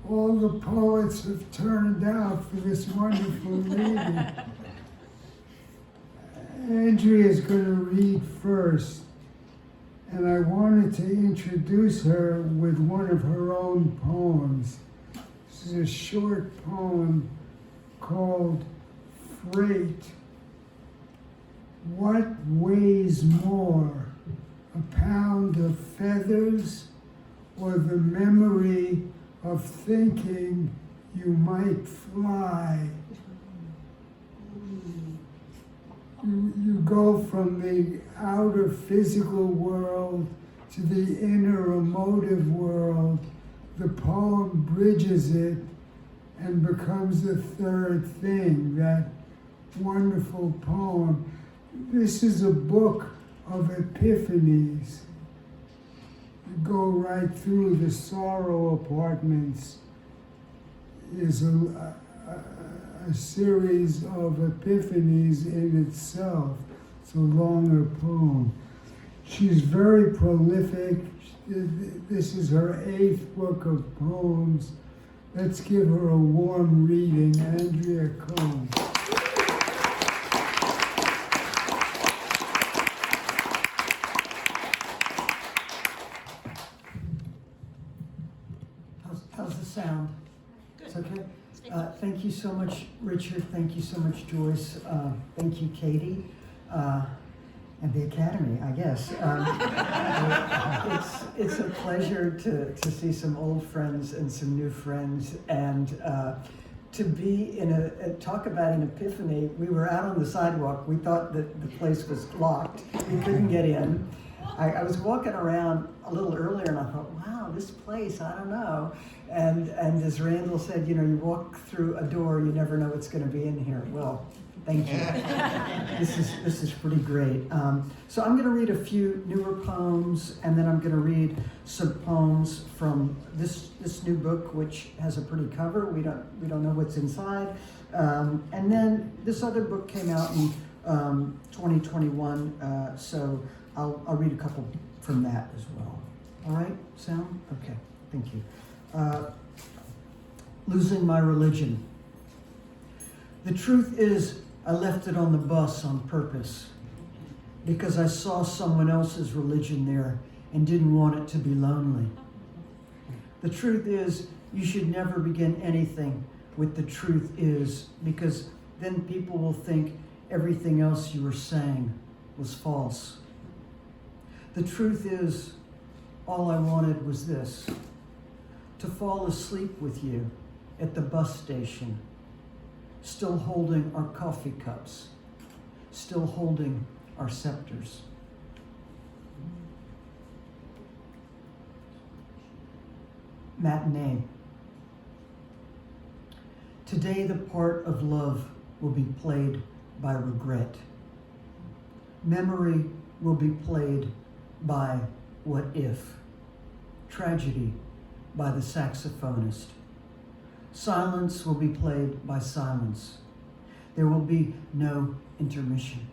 All the poets have turned out for this wonderful reading. Andrea's going to read first, and I wanted to introduce her with one of her own poems. This is a short poem called Freight. What weighs more, a pound of feathers or the memory of thinking you might fly? You go from the outer physical world to the inner emotive world. The poem bridges it and becomes the third thing, that wonderful poem. This is a book of epiphanies. You go right through the sorrow apartments is a series of epiphanies in itself. It's a longer poem. She's very prolific. This is her 8th book of poems. Let's give her a warm reading. Andrea Cohen. How's the sound? It's okay? Thank you so much, Richard. Thank you so much, Joyce. Thank you, Katie. And the Academy, I guess. It's a pleasure to see some old friends and some new friends, and to be in talk about an epiphany. We were out on the sidewalk. We thought that the place was locked. We couldn't get in. I was walking around a little earlier, and I thought, wow, this place, I don't know. And as Randall said, you walk through a door, you never know what's going to be in here. Well, thank you. This is pretty great. So I'm going to read a few newer poems, and then I'm going to read some poems from this new book, which has a pretty cover. We don't know what's inside. And then this other book came out in 2021, so I'll read a couple from that as well. All right, sound? Okay, thank you. Losing my religion. The truth is, I left it on the bus on purpose because I saw someone else's religion there and didn't want it to be lonely. The truth is, you should never begin anything with the truth is, because then people will think everything else you were saying was false. The truth is, all I wanted was this, to fall asleep with you at the bus station, still holding our coffee cups, still holding our scepters. Matinee. Today the part of love will be played by regret. Memory will be played by what if. Tragedy by the saxophonist. Silence will be played by silence. There will be no intermission.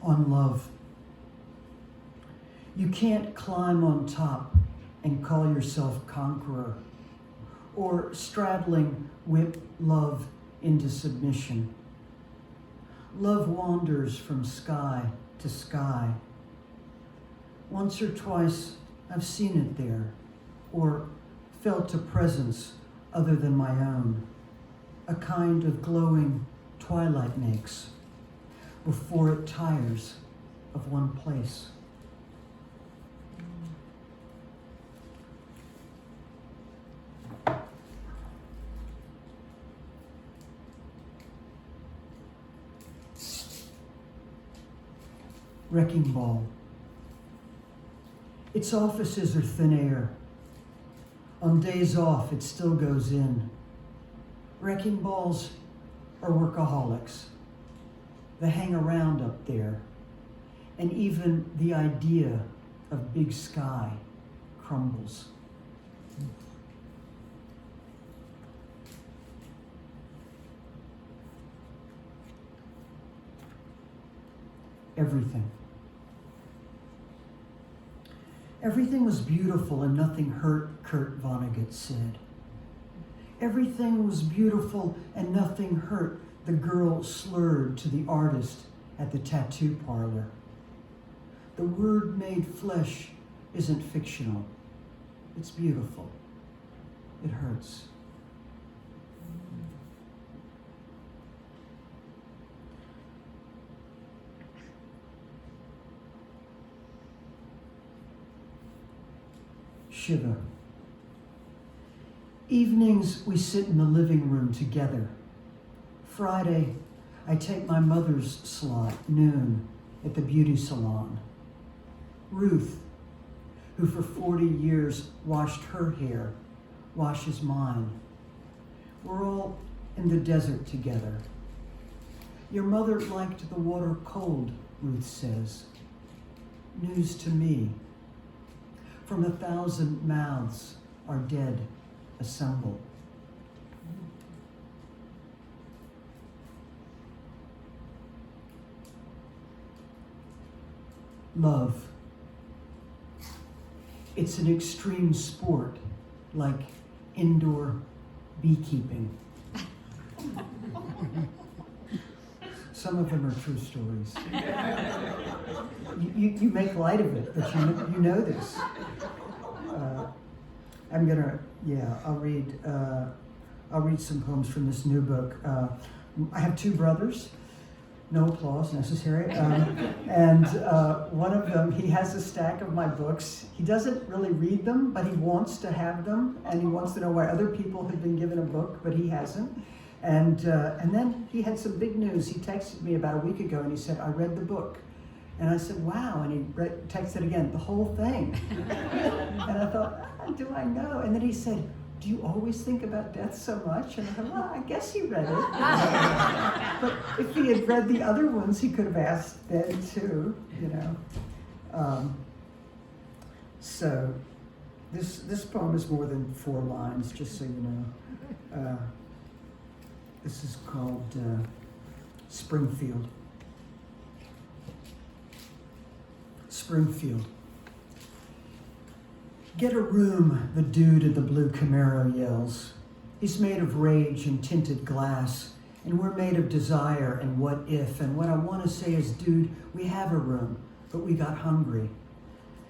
On love. You can't climb on top and call yourself conqueror, or straddling whip love into submission. Love wanders from sky to sky. Once or twice I've seen it there, or felt a presence other than my own. A kind of glowing twilight makes before it tires of one place. Wrecking ball. Its offices are thin air. On days off, it still goes in. Wrecking balls are workaholics. They hang around up there. And even the idea of big sky crumbles. Everything. Everything was beautiful and nothing hurt, Kurt Vonnegut said. Everything was beautiful and nothing hurt, the girl slurred to the artist at the tattoo parlor. The word made flesh isn't fictional. It's beautiful. It hurts. Shiva. Evenings we sit in the living room together. Friday, I take my mother's slot, noon, at the beauty salon. Ruth, who for 40 years washed her hair, washes mine. We're all in the desert together. Your mother liked the water cold, Ruth says. News to me. From 1,000 mouths our dead assemble. Love. It's an extreme sport, like indoor beekeeping. Some of them are true stories. You make light of it, but you know this. I'll read some poems from this new book. I have two brothers. No applause necessary. And one of them, he has a stack of my books. He doesn't really read them, but he wants to have them, and he wants to know why other people have been given a book, but he hasn't. And then he had some big news. He texted me about a week ago, and he said, I read the book. And I said, wow, and he texted again, the whole thing. And I thought, do I know? And then he said, do you always think about death so much? And I thought, well, I guess he read it. But if he had read the other ones, he could have asked then too, you know. So this poem is more than 4 lines, just so you know. This is called Springfield. Springfield. Get a room, the dude in the blue Camaro yells. He's made of rage and tinted glass, and we're made of desire and what if. And what I want to say is, dude, we have a room, but we got hungry.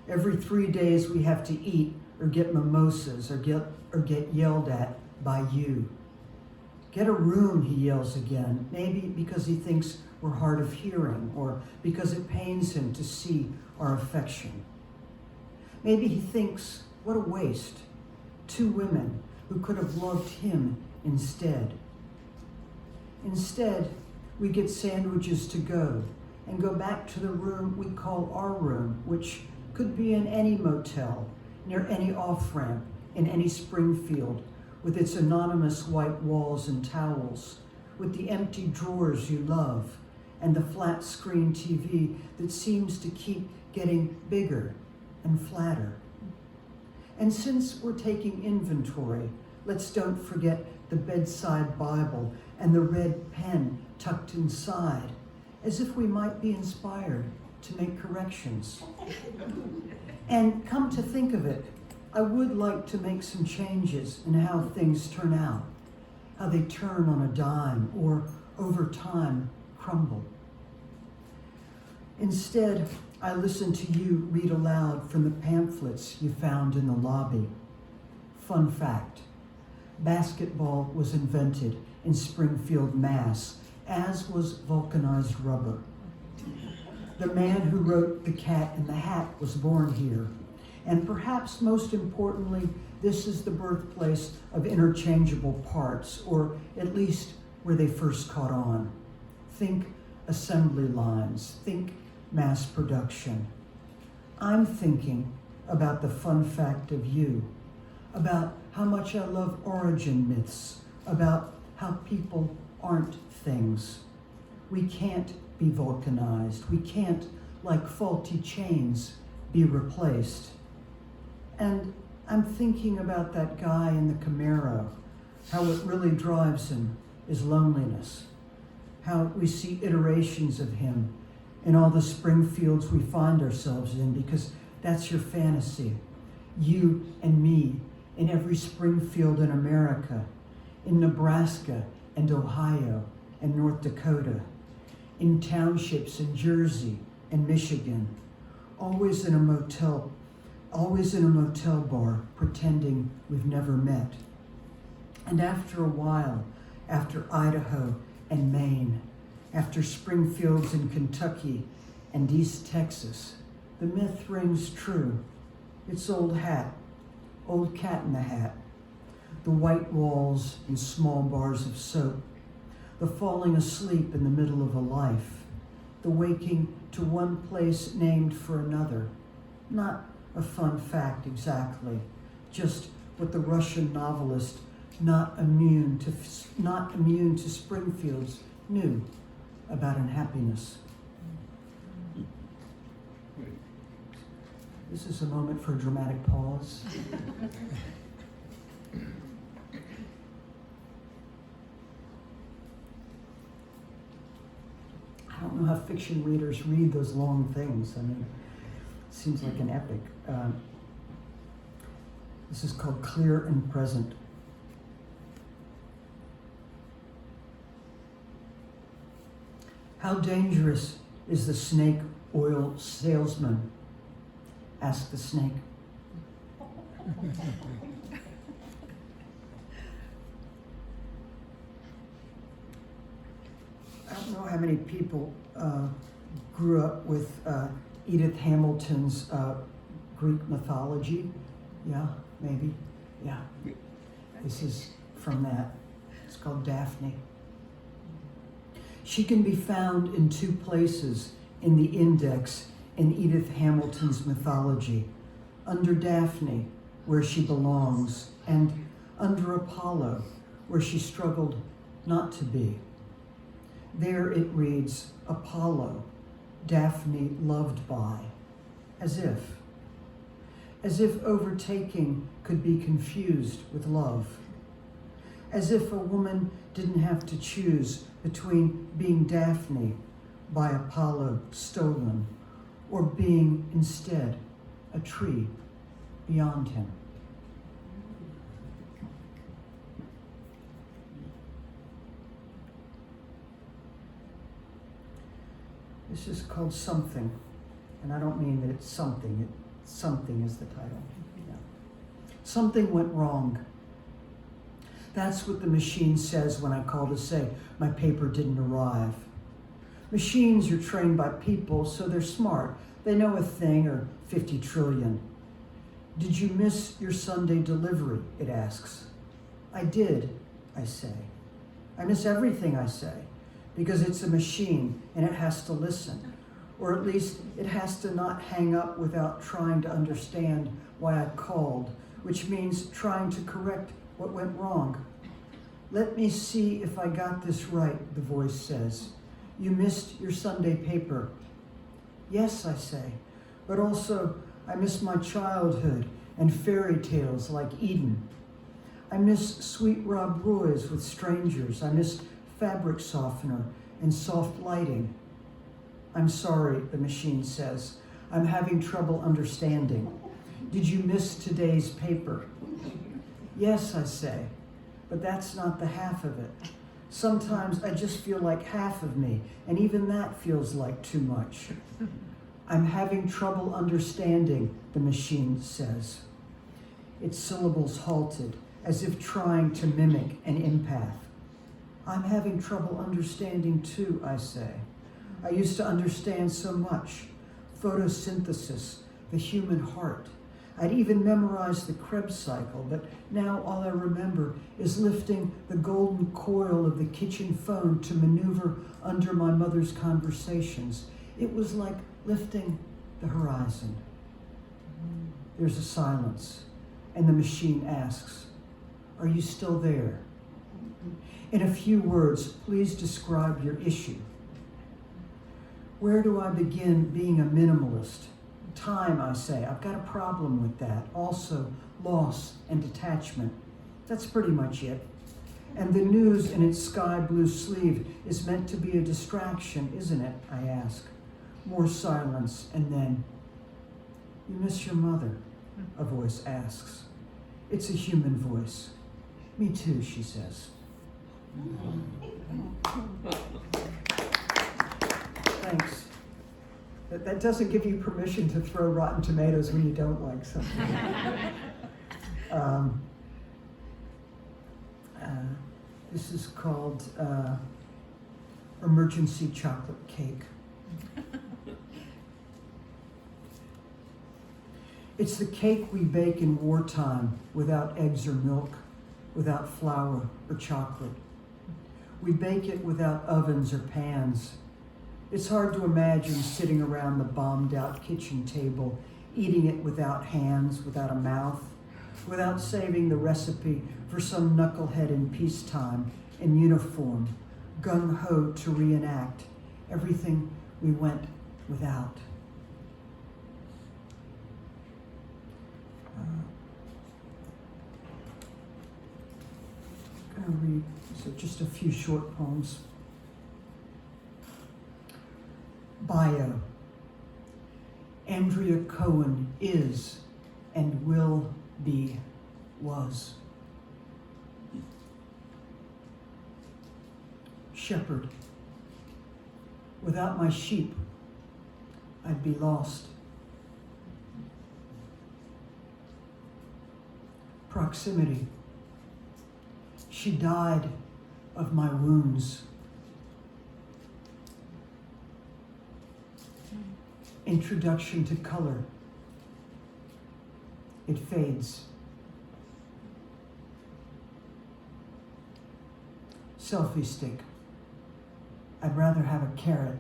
Every 3 days we have to eat or get mimosas or get yelled at by you. Get a room, he yells again, maybe because he thinks we're hard of hearing or because it pains him to see our affection. Maybe he thinks, what a waste. 2 women who could have loved him instead. Instead, we get sandwiches to go and go back to the room we call our room, which could be in any motel, near any off-ramp, in any Springfield, with its anonymous white walls and towels, with the empty drawers you love, and the flat screen TV that seems to keep getting bigger and flatter. And since we're taking inventory, let's don't forget the bedside Bible and the red pen tucked inside, as if we might be inspired to make corrections. And come to think of it, I would like to make some changes in how things turn out, how they turn on a dime or over time crumble. Instead, I listen to you read aloud from the pamphlets you found in the lobby. Fun fact, basketball was invented in Springfield, Mass, as was vulcanized rubber. The man who wrote The Cat in the Hat was born here. And perhaps most importantly, this is the birthplace of interchangeable parts, or at least where they first caught on. Think assembly lines, think mass production. I'm thinking about the fun fact of you, about how much I love origin myths, about how people aren't things. We can't be vulcanized. We can't, like faulty chains, be replaced. And I'm thinking about that guy in the Camaro, how what really drives him is loneliness, how we see iterations of him in all the Springfields we find ourselves in, because That's your fantasy. You and me in every spring field in America, in Nebraska and Ohio and North Dakota, in townships in Jersey and Michigan, always in a motel bar, pretending we've never met. And after a while, after Idaho and Maine, after spring fields in Kentucky and East Texas, the myth rings true. It's old hat, old cat in the hat, the white walls and small bars of soap, the falling asleep in the middle of a life, the waking to one place named for another. Not a fun fact exactly, just what the Russian novelist, not immune to Springfields, knew about unhappiness. This is a moment for a dramatic pause. I don't know how fiction readers read those long things. I mean, it seems like an epic. This is called Clear and Present. How dangerous is the snake oil salesman? Asked the snake. I don't know how many people grew up with Edith Hamilton's Greek mythology. Yeah, maybe. Yeah. This is from that. It's called Daphne. She can be found in two places in the index in Edith Hamilton's mythology, under Daphne, where she belongs, and under Apollo, where she struggled not to be. There it reads, Apollo, Daphne loved by, as if overtaking could be confused with love, as if a woman didn't have to choose between being Daphne by Apollo stolen or being instead a tree beyond him. This is called Something, and I don't mean that it's something. Something is the title. Yeah. Something went wrong. That's what the machine says when I call to say my paper didn't arrive. Machines are trained by people, so they're smart. They know a thing or 50 trillion. Did you miss your Sunday delivery? It asks. I did, I say. I miss everything, I say, because it's a machine and it has to listen. Or at least it has to not hang up without trying to understand why I called, which means trying to correct what went wrong. Let me see if I got this right, the voice says. You missed your Sunday paper. Yes, I say, but also I miss my childhood and fairy tales like Eden. I miss sweet Rob Roy's with strangers. I miss fabric softener and soft lighting. I'm sorry, the machine says. I'm having trouble understanding. Did you miss today's paper? Yes, I say, but that's not the half of it. Sometimes I just feel like half of me, and even that feels like too much. I'm having trouble understanding, the machine says. Its syllables halted, as if trying to mimic an empath. I'm having trouble understanding too, I say. I used to understand so much. Photosynthesis, the human heart. I'd even memorized the Krebs cycle, but now all I remember is lifting the golden coil of the kitchen phone to maneuver under my mother's conversations. It was like lifting the horizon. There's a silence, and the machine asks, are you still there? In a few words, please describe your issue. Where do I begin being a minimalist? Time, I say. I've got a problem with that. Also, loss and detachment. That's pretty much it. And the news in its sky blue sleeve is meant to be a distraction, isn't it? I ask. More silence, and then, You miss your mother, a voice asks. It's a human voice. Me too, she says. Thanks. That doesn't give you permission to throw rotten tomatoes when you don't like something. This is called Emergency Chocolate Cake. It's the cake we bake in wartime without eggs or milk, without flour or chocolate. We bake it without ovens or pans. It's hard to imagine sitting around the bombed out kitchen table, eating it without hands, without a mouth, without saving the recipe for some knucklehead in peacetime, in uniform, gung-ho to reenact everything we went without. I'm going to read just a few short poems. Bio. Andrea Cohen is and will be was. Shepherd. Without my sheep, I'd be lost. Proximity. She died of my wounds. Introduction to color. It fades. Selfie stick. I'd rather have a carrot.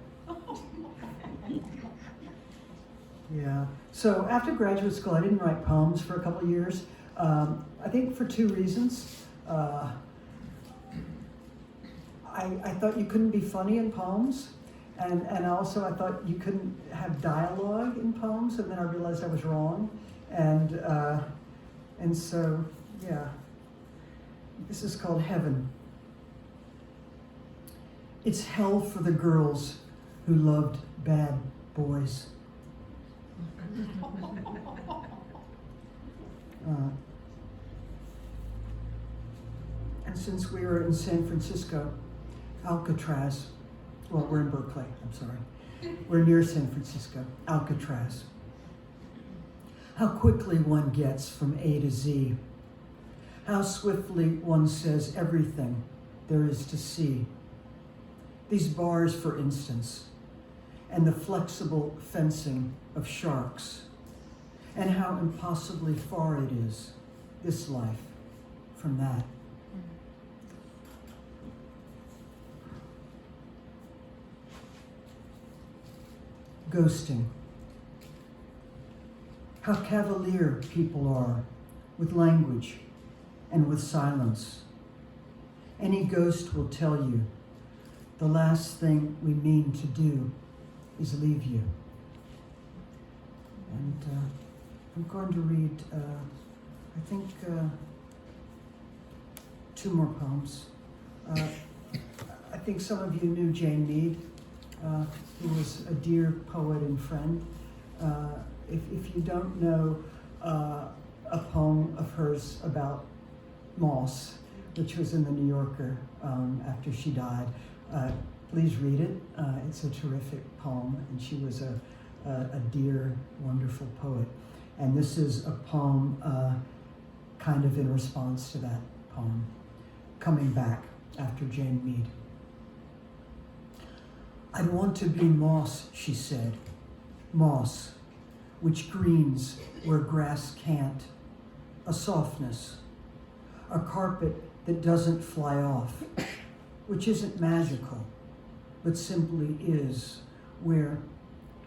Yeah. So after graduate school, I didn't write poems for a couple of years. I think for two reasons. I thought you couldn't be funny in poems, and also I thought you couldn't have dialogue in poems, and then I realized I was wrong, and so yeah, this is called Heaven. It's hell for the girls who loved bad boys. And since we were in San Francisco, Alcatraz, well, we're in Berkeley, I'm sorry. We're near San Francisco, Alcatraz. How quickly one gets from A to Z. How swiftly one says everything there is to see. These bars, for instance, and the flexible fencing of sharks, and how impossibly far it is, this life, from that. Ghosting. How cavalier people are with language and with silence. Any ghost will tell you the last thing we mean to do is leave you. And I'm going to read, I think, 2 more poems. I think some of you knew Jane Mead, who was a dear poet and friend. If you don't know a poem of hers about moss, which was in the New Yorker after she died, please read it. It's a terrific poem, and she was a dear, wonderful poet. And this is a poem kind of in response to that poem, Coming Back, after Jane Mead. I'd want to be moss, she said, moss, which greens where grass can't, a softness, a carpet that doesn't fly off, which isn't magical, but simply is where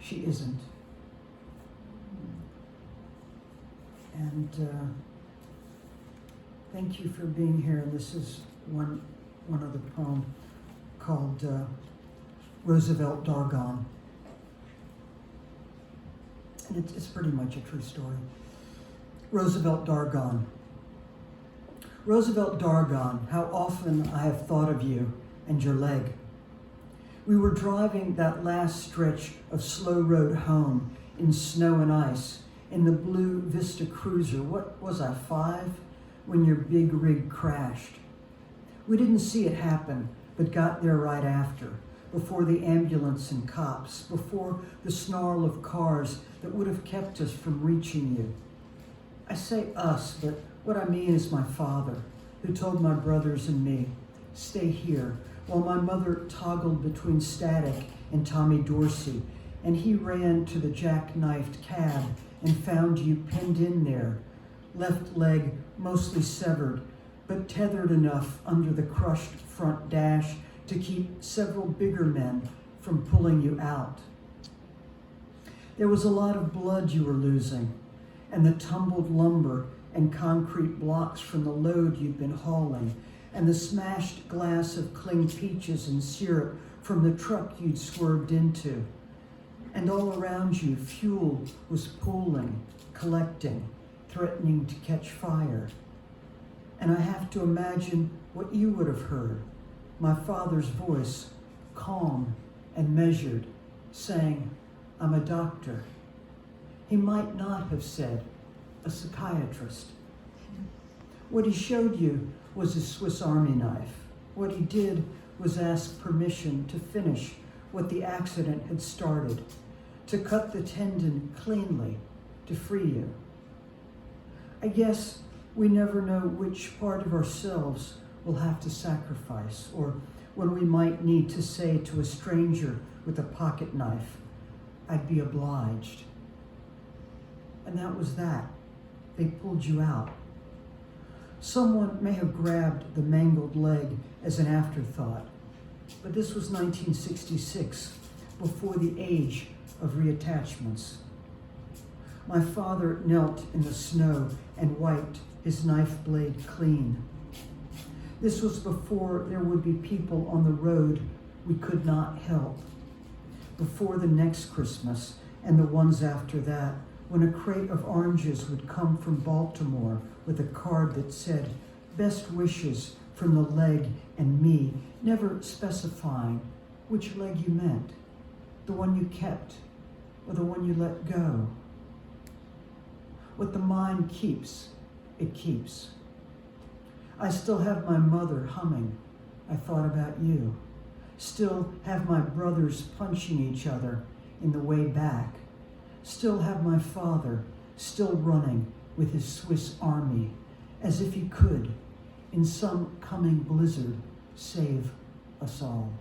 she isn't. And thank you for being here. And this is one other poem called Roosevelt Dargon. And it's pretty much a true story. Roosevelt Dargon. Roosevelt Dargon, how often I have thought of you and your leg. We were driving that last stretch of slow road home in snow and ice, in the blue Vista Cruiser. What was I, 5? When your big rig crashed. We didn't see it happen, but got there right after, before the ambulance and cops, before the snarl of cars that would have kept us from reaching you. I say us, but what I mean is my father, who told my brothers and me, stay here, while my mother toggled between Static and Tommy Dorsey, and he ran to the jackknifed cab and found you pinned in there, left leg mostly severed, but tethered enough under the crushed front dash to keep several bigger men from pulling you out. There was a lot of blood you were losing, and the tumbled lumber and concrete blocks from the load you'd been hauling, and the smashed glass of cling peaches and syrup from the truck you'd swerved into. And all around you, fuel was pooling, collecting, threatening to catch fire. And I have to imagine what you would have heard, my father's voice, calm and measured, saying, I'm a doctor. He might not have said, a psychiatrist. What he showed you was his Swiss Army knife. What he did was ask permission to finish what the accident had started, to cut the tendon cleanly, to free you. I guess we never know which part of ourselves we'll have to sacrifice, or when we might need to say to a stranger with a pocket knife, I'd be obliged. And that was that. They pulled you out. Someone may have grabbed the mangled leg as an afterthought, but this was 1966, before the age of reattachments. My father knelt in the snow and wiped his knife blade clean. This was before there would be people on the road we could not help. Before the next Christmas and the ones after that, when a crate of oranges would come from Baltimore with a card that said, best wishes from the leg and me, never specifying which leg you meant, the one you kept or the one you let go. What the mind keeps, it keeps. I still have my mother humming, I thought about you. Still have my brothers punching each other in the way back. Still have my father still running with his Swiss Army, as if he could, in some coming blizzard, save us all.